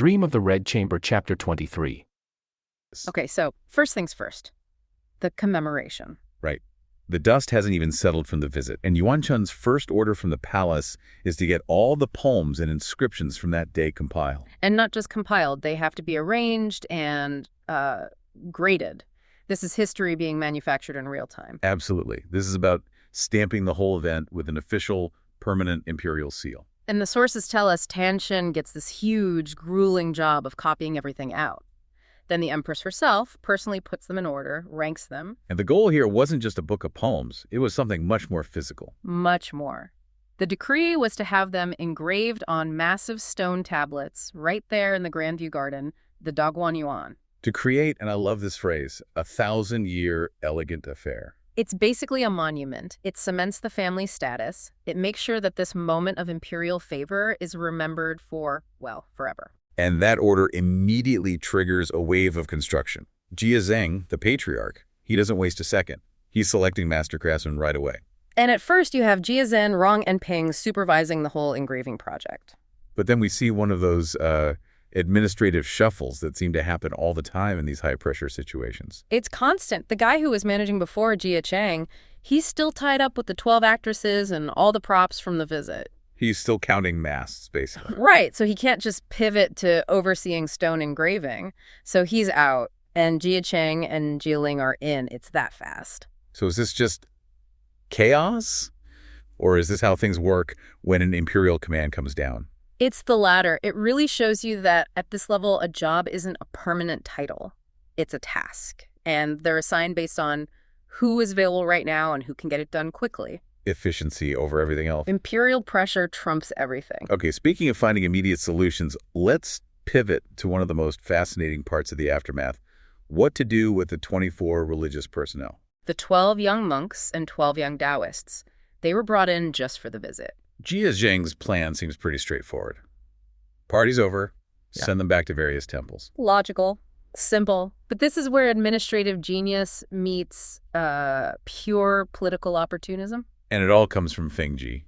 Dream of the Red Chamber, Chapter 23. Okay, so first things first. The commemoration. Right. The dust hasn't even settled from the visit, and Yuan Chun's first order from the palace is to get all the poems and inscriptions from that day compiled. And not just compiled, they have to be arranged and graded. This is history being manufactured in real time. Absolutely. This is about stamping the whole event with an official, permanent imperial seal. And the sources tell us Tanshin gets this huge, grueling job of copying everything out. Then the Empress herself personally puts them in order, ranks them. And the goal here wasn't just a book of poems. It was something much more physical. Much more. The decree was to have them engraved on massive stone tablets right there in the Grandview Garden, the Dagwan Yuan. To create, and I love this phrase, a 1,000-year elegant affair. It's basically a monument. It cements the family status. It makes sure that this moment of imperial favor is remembered for, well, forever. And that order immediately triggers a wave of construction. Jia Zheng, the patriarch, he doesn't waste a second. He's selecting master craftsmen right away. And at first you have Jia Zhen, Rong, and Ping supervising the whole engraving project. But then we see one of those administrative shuffles that seem to happen all the time in these high-pressure situations. It's constant. The guy who was managing before, Jia Chang, he's still tied up with the 12 actresses and all the props from the visit. He's still counting masts, basically. Right, so he can't just pivot to overseeing stone engraving. So he's out, and Jia Chang and Jia Ling are in. It's that fast. So is this just chaos? Or is this how things work when an imperial command comes down? It's the latter. It really shows you that at this level, a job isn't a permanent title. It's a task. And they're assigned based on who is available right now and who can get it done quickly. Efficiency over everything else. Imperial pressure trumps everything. Okay, speaking of finding immediate solutions, let's pivot to one of the most fascinating parts of the aftermath. What to do with the 24 religious personnel. The 12 young monks and 12 young Taoists. They were brought in just for the visit. Jia Zheng's plan seems pretty straightforward. Party's over, send them back to various temples. Logical, simple. But this is where administrative genius meets pure political opportunism. And it all comes from Feng Ji,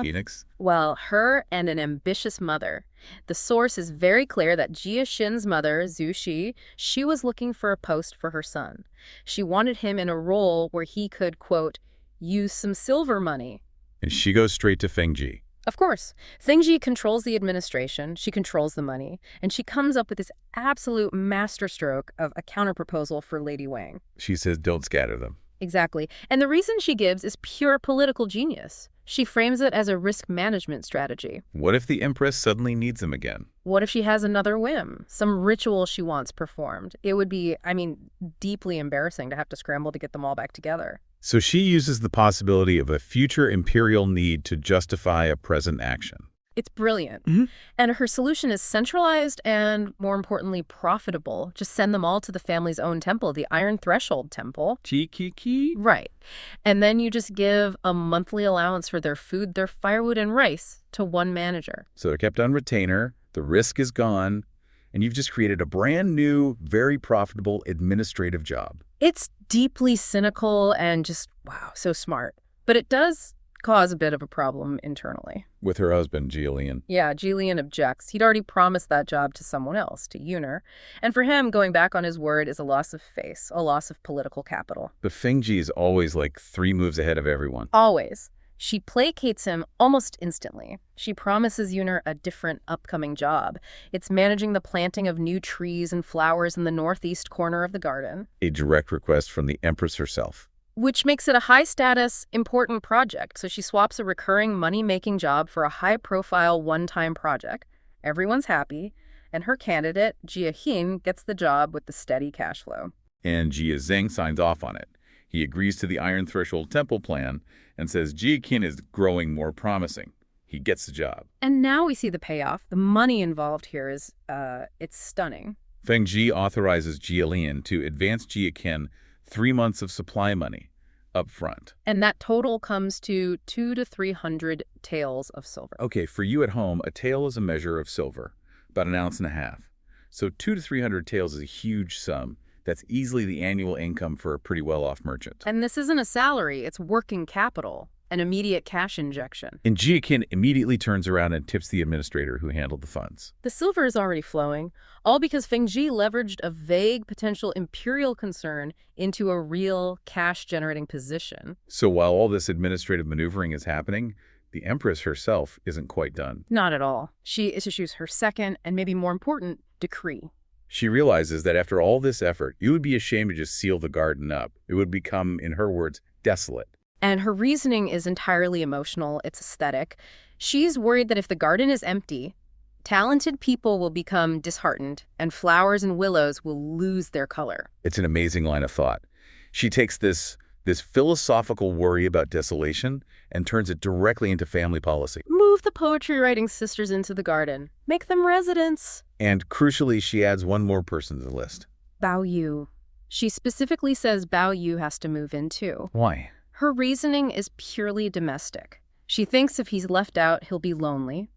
Phoenix. Well, her and an ambitious mother. The source is very clear that Jia Xin's mother, Zhu Xi, she was looking for a post for her son. She wanted him in a role where he could, quote, use some silver money. And she goes straight to Feng Ji. Of course. Feng Ji controls the administration, she controls the money, and she comes up with this absolute masterstroke of a counterproposal for Lady Wang. She says, don't scatter them. Exactly. And the reason she gives is pure political genius. She frames it as a risk management strategy. What if the Empress suddenly needs them again? What if she has another whim, some ritual she wants performed? It would be, deeply embarrassing to have to scramble to get them all back together. So she uses the possibility of a future imperial need to justify a present action. It's brilliant. Mm-hmm. And her solution is centralized and, more importantly, profitable. Just send them all to the family's own temple, the Iron Threshold Temple. Chi. Right. And then you just give a monthly allowance for their food, their firewood, and rice to one manager. So they're kept on retainer, the risk is gone, and you've just created a brand new, very profitable administrative job. It's deeply cynical and just, wow, so smart. But it does cause a bit of a problem internally. With her husband, Jilian. Yeah, Jilian objects. He'd already promised that job to someone else, to Yuner. And for him, going back on his word is a loss of face, a loss of political capital. But Feng Ji is always like 3 moves ahead of everyone. Always. She placates him almost instantly. She promises Yuner a different upcoming job. It's managing the planting of new trees and flowers in the northeast corner of the garden. A direct request from the Empress herself. Which makes it a high-status, important project. So she swaps a recurring money-making job for a high-profile, one-time project. Everyone's happy, and her candidate, Jia Hin, gets the job with the steady cash flow. And Jia Zheng signs off on it. He agrees to the Iron Threshold Temple plan and says Jia Qin is growing more promising. He gets the job. And now we see the payoff. The money involved here is, it's stunning. Feng Ji authorizes Jia Lian to advance Jia Qin 3 months of supply money up front. And that total comes to 200 to 300 taels of silver. Okay, for you at home, a tael is a measure of silver, about 1.5 ounces. So 200 to 300 taels is a huge sum. That's easily the annual income for a pretty well-off merchant. And this isn't a salary, it's working capital. an immediate cash injection. And Jia immediately turns around and tips the administrator who handled the funds. The silver is already flowing, all because Feng Ji leveraged a vague potential imperial concern into a real cash-generating position. So while all this administrative maneuvering is happening, the Empress herself isn't quite done. Not at all. She issues her second, and maybe more important, decree. She realizes that after all this effort, it would be a shame to just seal the garden up. It would become, in her words, desolate. And her reasoning is entirely emotional. It's aesthetic. She's worried that if the garden is empty, talented people will become disheartened, and flowers and willows will lose their color. It's an amazing line of thought. She takes this philosophical worry about desolation and turns it directly into family policy. Move the poetry-writing sisters into the garden. Make them residents. And crucially, she adds one more person to the list. Baoyu. She specifically says Baoyu has to move in too. Why? Her reasoning is purely domestic. She thinks if he's left out, he'll be lonely.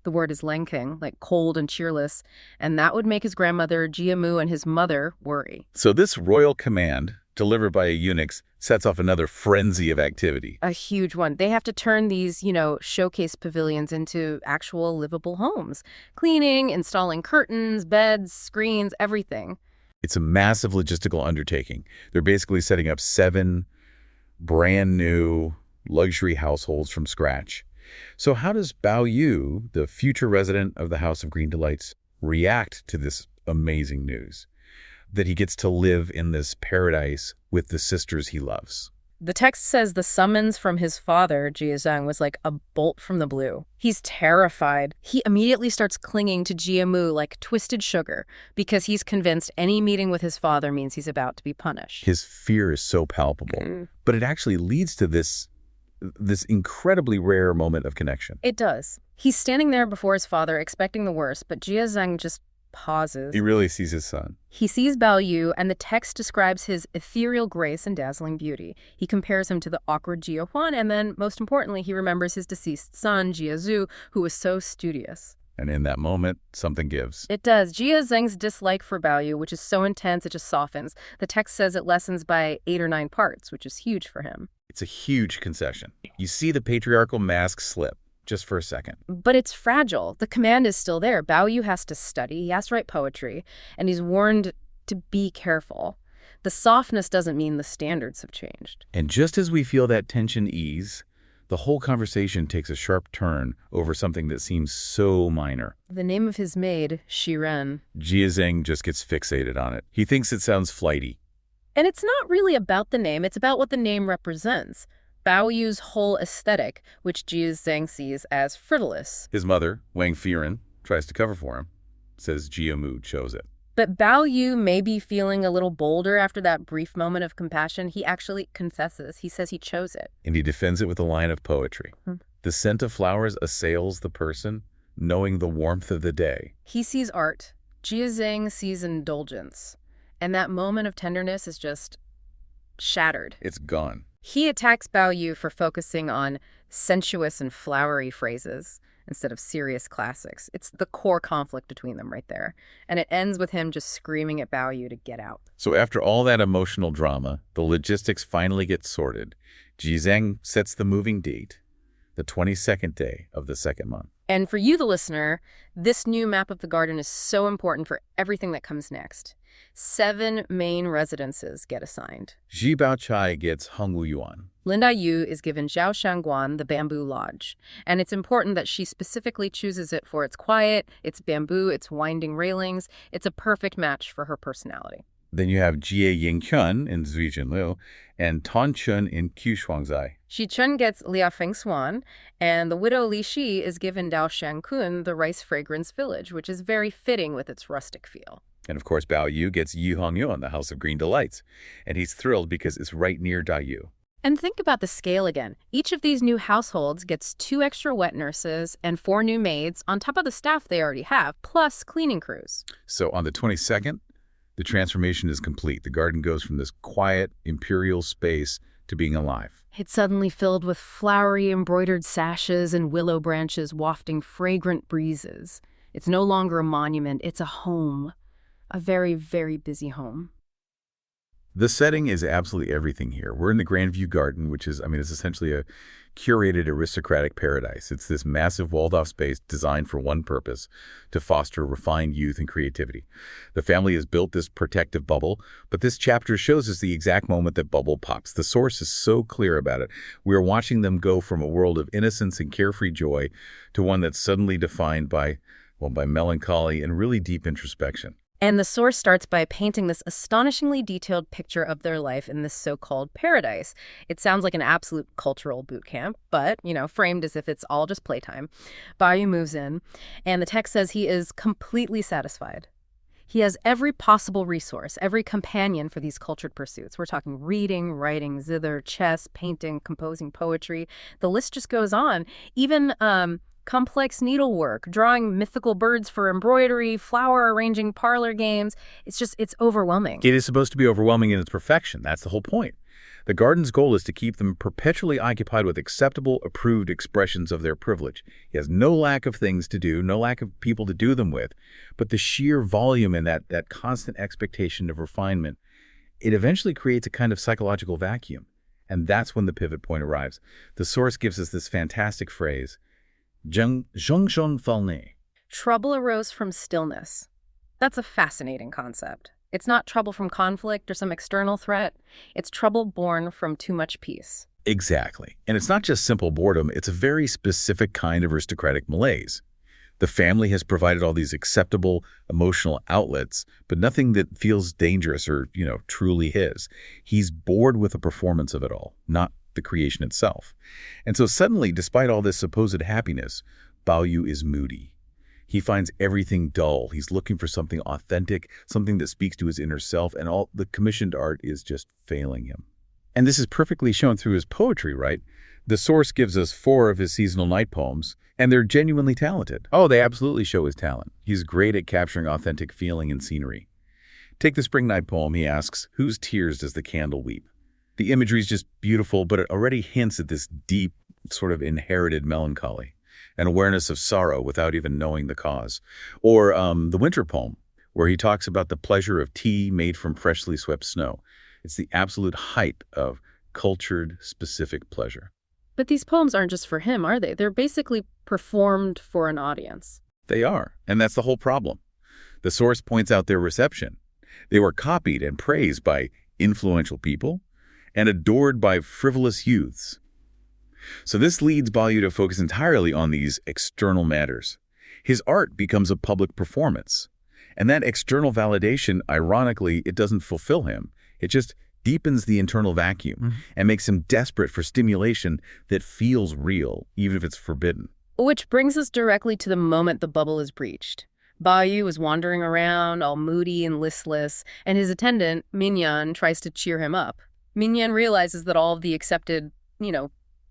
The word is lenking, like cold and cheerless, and that would make his grandmother, Jiamu, and his mother worry. So this royal command, delivered by a eunuch, sets off another frenzy of activity. A huge one. They have to turn these, showcase pavilions into actual livable homes. Cleaning, installing curtains, beds, screens, everything. It's a massive logistical undertaking. They're basically setting up 7 brand new luxury households from scratch. So how does Baoyu, the future resident of the House of Green Delights, react to this amazing news? That he gets to live in this paradise with the sisters he loves. The text says the summons from his father, Jia Zhang, was like a bolt from the blue. He's terrified. He immediately starts clinging to Jiamu like twisted sugar because he's convinced any meeting with his father means he's about to be punished. His fear is so palpable, but it actually leads to this incredibly rare moment of connection. It does. He's standing there before his father expecting the worst, but Jia Zhang just pauses. He really sees his son. He sees Baoyu, and the text describes his ethereal grace and dazzling beauty. He compares him to the awkward Jia Huan, and then, most importantly, he remembers his deceased son, Jia Zhu, who was so studious. And in that moment, something gives. It does. Jia Zheng's dislike for Baoyu, which is so intense it just softens. The text says it lessens by 8 or 9 parts, which is huge for him. It's a huge concession. You see the patriarchal mask slip. Just for a second. But it's fragile. The command is still there. Baoyu has to study, he has to write poetry, and he's warned to be careful. The softness doesn't mean the standards have changed. And just as we feel that tension ease, the whole conversation takes a sharp turn over something that seems so minor. The name of his maid, Shiren. Jia Zhang just gets fixated on it. He thinks it sounds flighty. And it's not really about the name, it's about what the name represents. Baoyu's whole aesthetic, which Jia Zhang sees as frivolous. His mother, Wang Firen, tries to cover for him, says Jiamu chose it. But Baoyu may be feeling a little bolder after that brief moment of compassion. He actually confesses. He says he chose it. And he defends it with a line of poetry. The scent of flowers assails the person, knowing the warmth of the day. He sees art. Jia Zhang sees indulgence. And that moment of tenderness is just shattered. It's gone. He attacks Baoyu for focusing on sensuous and flowery phrases instead of serious classics. It's the core conflict between them right there. And it ends with him just screaming at Baoyu to get out. So after all that emotional drama, the logistics finally get sorted. Jia Zhang sets the moving date, the 22nd day of the 2nd month. And for you, the listener, this new map of the garden is so important for everything that comes next. 7 main residences get assigned. Zhi Baochai gets Hongwu Yuan. Lin Yu is given Zhao Shangguan the Bamboo Lodge. And it's important that she specifically chooses it for its quiet, its bamboo, its winding railings. It's a perfect match for her personality. Then you have Jie Yingchun in Zuijinliu and Tan Chun in Qushuangzai. Shi Chun gets Lia Fengshuan, and the widow Li Shi is given Dao Shangkun the Rice Fragrance Village, which is very fitting with its rustic feel. And of course, Baoyu gets Yi Hongyuan, the House of Green Delights. And he's thrilled because it's right near Dayu. And think about the scale again. Each of these new households gets 2 extra wet nurses and 4 new maids on top of the staff they already have, plus cleaning crews. So on the 22nd, the transformation is complete. The garden goes from this quiet, imperial space to being alive. It's suddenly filled with flowery embroidered sashes and willow branches wafting fragrant breezes. It's no longer a monument, it's a home. A very, very busy home. The setting is absolutely everything here. We're in the Grandview Garden, which is, it's essentially a curated aristocratic paradise. It's this massive walled-off space designed for one purpose, to foster refined youth and creativity. The family has built this protective bubble, but this chapter shows us the exact moment that bubble pops. The source is so clear about it. We are watching them go from a world of innocence and carefree joy to one that's suddenly defined by melancholy and really deep introspection. And the source starts by painting this astonishingly detailed picture of their life in this so-called paradise. It sounds like an absolute cultural boot camp, but, framed as if it's all just playtime. Baoyu moves in, and the text says he is completely satisfied. He has every possible resource, every companion for these cultured pursuits. We're talking reading, writing, zither, chess, painting, composing poetry. The list just goes on. Even complex needlework, drawing mythical birds for embroidery, flower arranging parlor games. It's overwhelming. It is supposed to be overwhelming in its perfection. That's the whole point. The garden's goal is to keep them perpetually occupied with acceptable, approved expressions of their privilege. He has no lack of things to do, no lack of people to do them with, but the sheer volume and that constant expectation of refinement, it eventually creates a kind of psychological vacuum. And that's when the pivot point arrives. The source gives us this fantastic phrase, Zhengsheng falne. Trouble arose from stillness. That's a fascinating concept. It's not trouble from conflict or some external threat. It's trouble born from too much peace. Exactly. And it's not just simple boredom. It's a very specific kind of aristocratic malaise. The family has provided all these acceptable emotional outlets, but nothing that feels dangerous or, truly his. He's bored with the performance of it all, not the creation itself. And so suddenly, despite all this supposed happiness, Baoyu is moody. He finds everything dull. He's looking for something authentic, something that speaks to his inner self, and all the commissioned art is just failing him. And this is perfectly shown through his poetry, right? The source gives us 4 of his seasonal night poems, and they're genuinely talented. Oh, they absolutely show his talent. He's great at capturing authentic feeling and scenery. Take the spring night poem. He asks, "Whose tears does the candle weep?" The imagery is just beautiful, but it already hints at this deep, sort of inherited melancholy, an awareness of sorrow without even knowing the cause. Or the winter poem, where he talks about the pleasure of tea made from freshly swept snow. It's the absolute height of cultured, specific pleasure. But these poems aren't just for him, are they? They're basically performed for an audience. They are, and that's the whole problem. The source points out their reception. They were copied and praised by influential people and adored by frivolous youths. So this leads Baoyu to focus entirely on these external matters. His art becomes a public performance. And that external validation, ironically, it doesn't fulfill him. It just deepens the internal vacuum and makes him desperate for stimulation that feels real, even if it's forbidden. Which brings us directly to the moment the bubble is breached. Baoyu is wandering around, all moody and listless, and his attendant, Minyan, tries to cheer him up. Minyan realizes that all of the accepted,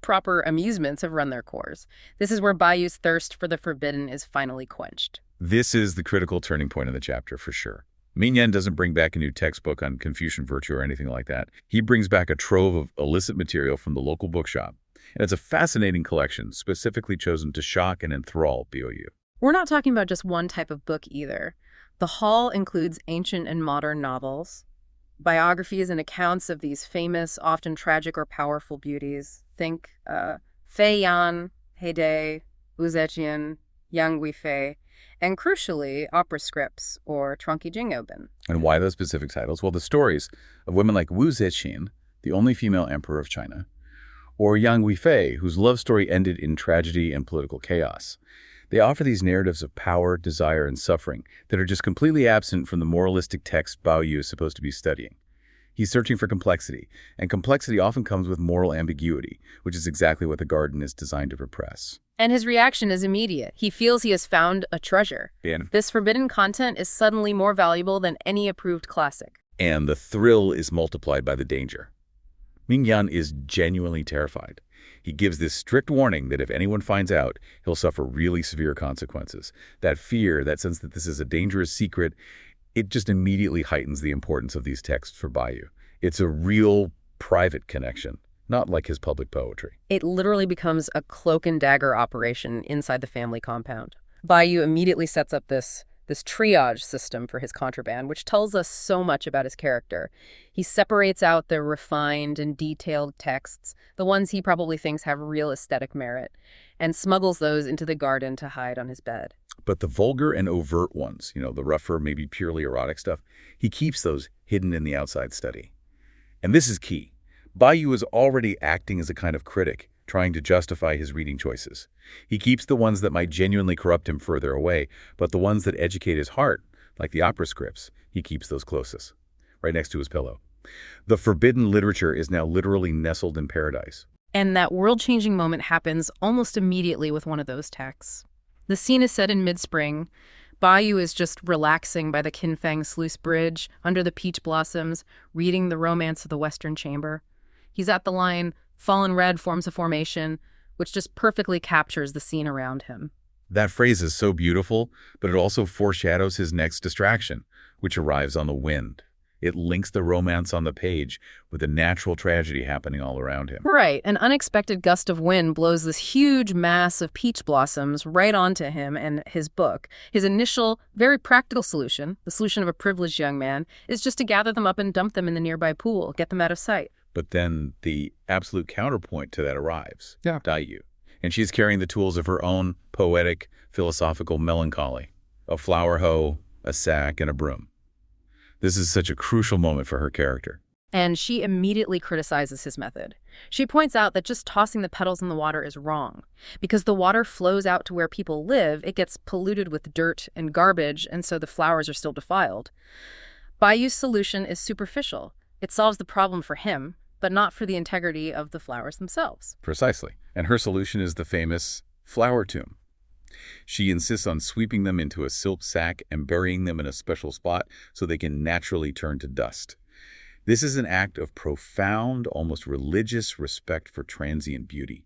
proper amusements have run their course. This is where Baoyu's thirst for the forbidden is finally quenched. This is the critical turning point in the chapter, for sure. Minyan doesn't bring back a new textbook on Confucian virtue or anything like that. He brings back a trove of illicit material from the local bookshop. And it's a fascinating collection, specifically chosen to shock and enthrall Baoyu. We're not talking about just one type of book either. The haul includes ancient and modern novels, biographies and accounts of these famous, often tragic or powerful beauties. Think Fei Yan, Heide, Wu Zetian, Yang Guifei, and crucially, opera scripts or Trunki Jingobin. And why those specific titles? Well, the stories of women like Wu Zetian, the only female emperor of China, or Yang Guifei, whose love story ended in tragedy and political chaos. They offer these narratives of power, desire, and suffering that are just completely absent from the moralistic text Baoyu is supposed to be studying. He's searching for complexity, and complexity often comes with moral ambiguity, which is exactly what the garden is designed to repress. And his reaction is immediate. He feels he has found a treasure. This forbidden content is suddenly more valuable than any approved classic. And the thrill is multiplied by the danger. Minyan is genuinely terrified. He gives this strict warning that if anyone finds out, he'll suffer really severe consequences. That fear, that sense that this is a dangerous secret, it just immediately heightens the importance of these texts for Baoyu. It's a real private connection, not like his public poetry. It literally becomes a cloak and dagger operation inside the family compound. Baoyu immediately sets up this this triage system for his contraband, which tells us so much about his character. He separates out the refined and detailed texts, the ones he probably thinks have real aesthetic merit, and smuggles those into the garden to hide on his bed. But the vulgar and overt ones, the rougher, maybe purely erotic stuff, he keeps those hidden in the outside study. And this is key. Baoyu is already acting as a kind of critic, trying to justify his reading choices. He keeps the ones that might genuinely corrupt him further away, but the ones that educate his heart, like the opera scripts, he keeps those closest, right next to his pillow. The forbidden literature is now literally nestled in paradise. And that world-changing moment happens almost immediately with one of those texts. The scene is set in mid-spring. Baoyu is just relaxing by the Qinfeng Sluice Bridge, under the peach blossoms, reading The Romance of the Western Chamber. He's at the line, "Fallen red forms a formation," which just perfectly captures the scene around him. That phrase is so beautiful, but it also foreshadows his next distraction, which arrives on the wind. It links the romance on the page with the natural tragedy happening all around him. Right, an unexpected gust of wind blows this huge mass of peach blossoms right onto him and his book. His initial, very practical solution, the solution of a privileged young man, is just to gather them up and dump them in the nearby pool, get them out of sight. But then the absolute counterpoint to that arrives, Yeah. Baoyu. And she's carrying the tools of her own poetic, philosophical melancholy, a flower hoe, a sack, and a broom. This is such a crucial moment for her character. And she immediately criticizes his method. She points out that just tossing the petals in the water is wrong. Because the water flows out to where people live, it gets polluted with dirt and garbage, and so the flowers are still defiled. Baoyu's solution is superficial. It solves the problem for him, but not for the integrity of the flowers themselves. Precisely. And her solution is the famous flower tomb. She insists on sweeping them into a silk sack and burying them in a special spot so they can naturally turn to dust. This is an act of profound, almost religious respect for transient beauty.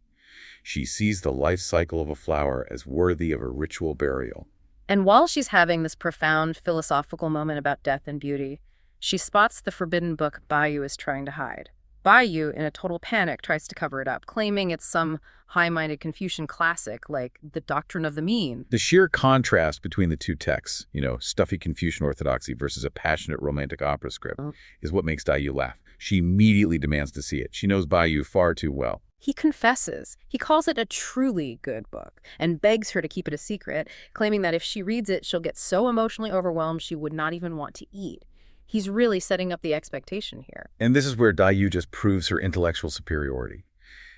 She sees the life cycle of a flower as worthy of a ritual burial. And while she's having this profound philosophical moment about death and beauty, she spots the forbidden book Baoyu is trying to hide. Baoyu, in a total panic, tries to cover it up, claiming it's some high-minded Confucian classic like The Doctrine of the Mean. The sheer contrast between the two texts, stuffy Confucian orthodoxy versus a passionate romantic opera script, is what makes Baoyu laugh. She immediately demands to see it. She knows Baoyu far too well. He confesses. He calls it a truly good book and begs her to keep it a secret, claiming that if she reads it, she'll get so emotionally overwhelmed she would not even want to eat. He's really setting up the expectation here. And this is where Baoyu just proves her intellectual superiority.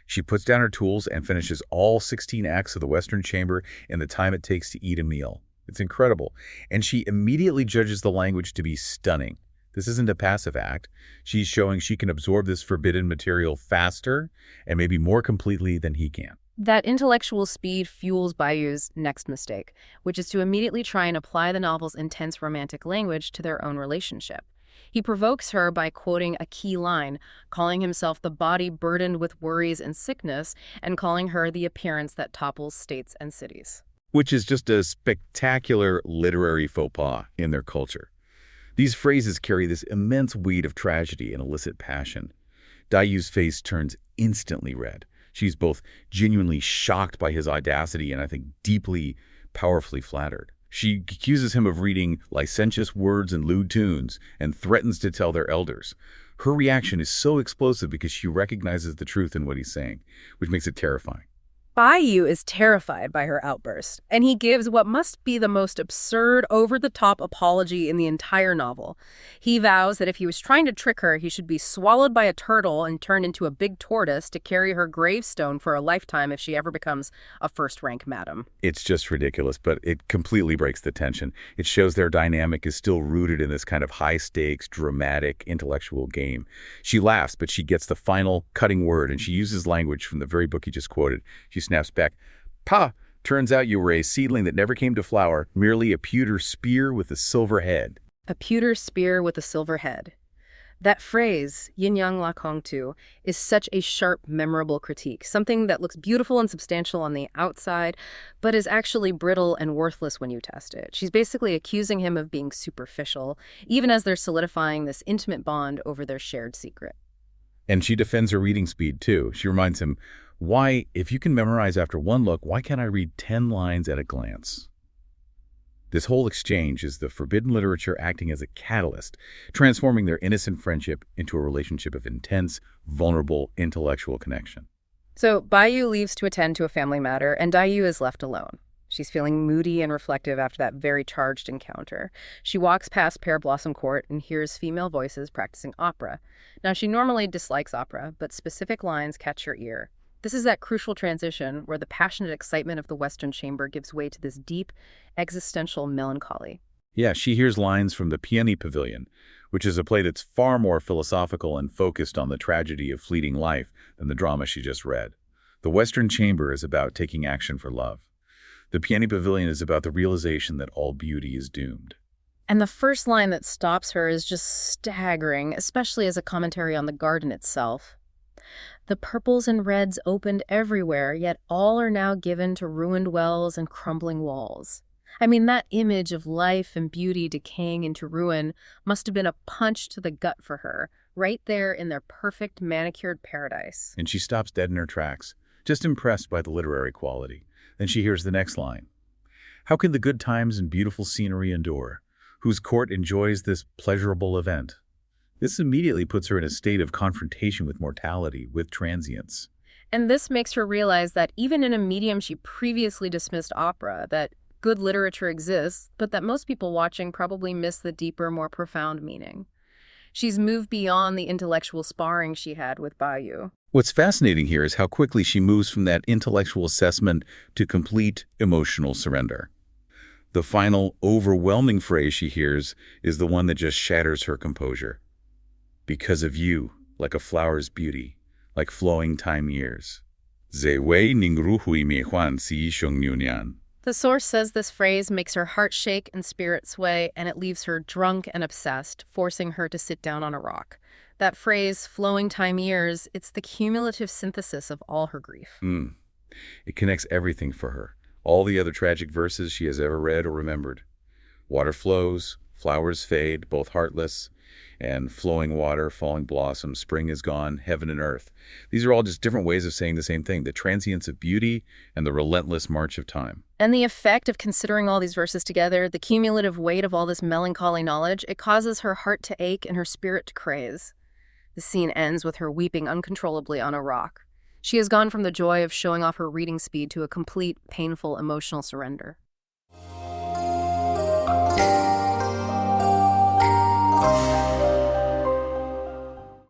She puts down her tools and finishes all 16 acts of the Western Chamber in the time it takes to eat a meal. It's incredible. And she immediately judges the language to be stunning. This isn't a passive act. She's showing she can absorb this forbidden material faster and maybe more completely than he can. That intellectual speed fuels Baoyu's next mistake, which is to immediately try and apply the novel's intense romantic language to their own relationship. He provokes her by quoting a key line, calling himself the body burdened with worries and sickness, and calling her the appearance that topples states and cities. Which is just a spectacular literary faux pas in their culture. These phrases carry this immense weight of tragedy and illicit passion. Baoyu's face turns instantly red. She's both genuinely shocked by his audacity and I think deeply, powerfully flattered. She accuses him of reading licentious words and lewd tunes and threatens to tell their elders. Her reaction is so explosive because she recognizes the truth in what he's saying, which makes it terrifying. Baoyu is terrified by her outburst, and he gives what must be the most absurd, over-the-top apology in the entire novel. He vows that if he was trying to trick her, he should be swallowed by a turtle and turned into a big tortoise to carry her gravestone for a lifetime if she ever becomes a first-rank madam. It's just ridiculous, but it completely breaks the tension. It shows their dynamic is still rooted in this kind of high-stakes, dramatic, intellectual game. She laughs, but she gets the final cutting word, and she uses language from the very book he just quoted. She snaps back, "Pa, turns out you were a seedling that never came to flower, merely a pewter spear with a silver head." A pewter spear with a silver head. That phrase, yin yang la kong tu, is such a sharp, memorable critique, something that looks beautiful and substantial on the outside, but is actually brittle and worthless when you test it. She's basically accusing him of being superficial, even as they're solidifying this intimate bond over their shared secret. And she defends her reading speed, too. She reminds him, why, if you can memorize after one look, why can't I read 10 lines at a glance? This whole exchange is the forbidden literature acting as a catalyst, transforming their innocent friendship into a relationship of intense, vulnerable, intellectual connection. So Baoyu leaves to attend to a family matter, and Dayu is left alone. She's feeling moody and reflective after that very charged encounter. She walks past Pear Blossom Court and hears female voices practicing opera. Now, she normally dislikes opera, but specific lines catch her ear. This is that crucial transition where the passionate excitement of the Western Chamber gives way to this deep, existential melancholy. Yeah, she hears lines from the Peony Pavilion, which is a play that's far more philosophical and focused on the tragedy of fleeting life than the drama she just read. The Western Chamber is about taking action for love. The Peony Pavilion is about the realization that all beauty is doomed. And the first line that stops her is just staggering, especially as a commentary on the garden itself. The purples and reds opened everywhere, yet all are now given to ruined wells and crumbling walls. I mean, that image of life and beauty decaying into ruin must have been a punch to the gut for her, right there in their perfect manicured paradise. And she stops dead in her tracks, just impressed by the literary quality. Then she hears the next line. How can the good times and beautiful scenery endure, whose court enjoys this pleasurable event? This immediately puts her in a state of confrontation with mortality, with transience. And this makes her realize that even in a medium she previously dismissed, opera, that good literature exists, but that most people watching probably miss the deeper, more profound meaning. She's moved beyond the intellectual sparring she had with Baoyu. What's fascinating here is how quickly she moves from that intellectual assessment to complete emotional surrender. The final, overwhelming phrase she hears is the one that just shatters her composure. Because of you, like a flower's beauty, like flowing time years. Ze wei ning ru hui me huan si xiong niu nian. The source says this phrase makes her heart shake and spirit sway, and it leaves her drunk and obsessed, forcing her to sit down on a rock. That phrase, flowing time years, it's the cumulative synthesis of all her grief. It connects everything for her. All the other tragic verses she has ever read or remembered. Water flows, flowers fade, both heartless, and flowing water, falling blossoms, spring is gone, heaven and earth. These are all just different ways of saying the same thing, the transience of beauty and the relentless march of time. And the effect of considering all these verses together, the cumulative weight of all this melancholy knowledge, it causes her heart to ache and her spirit to craze. The scene ends with her weeping uncontrollably on a rock. She has gone from the joy of showing off her reading speed to a complete, painful, emotional surrender.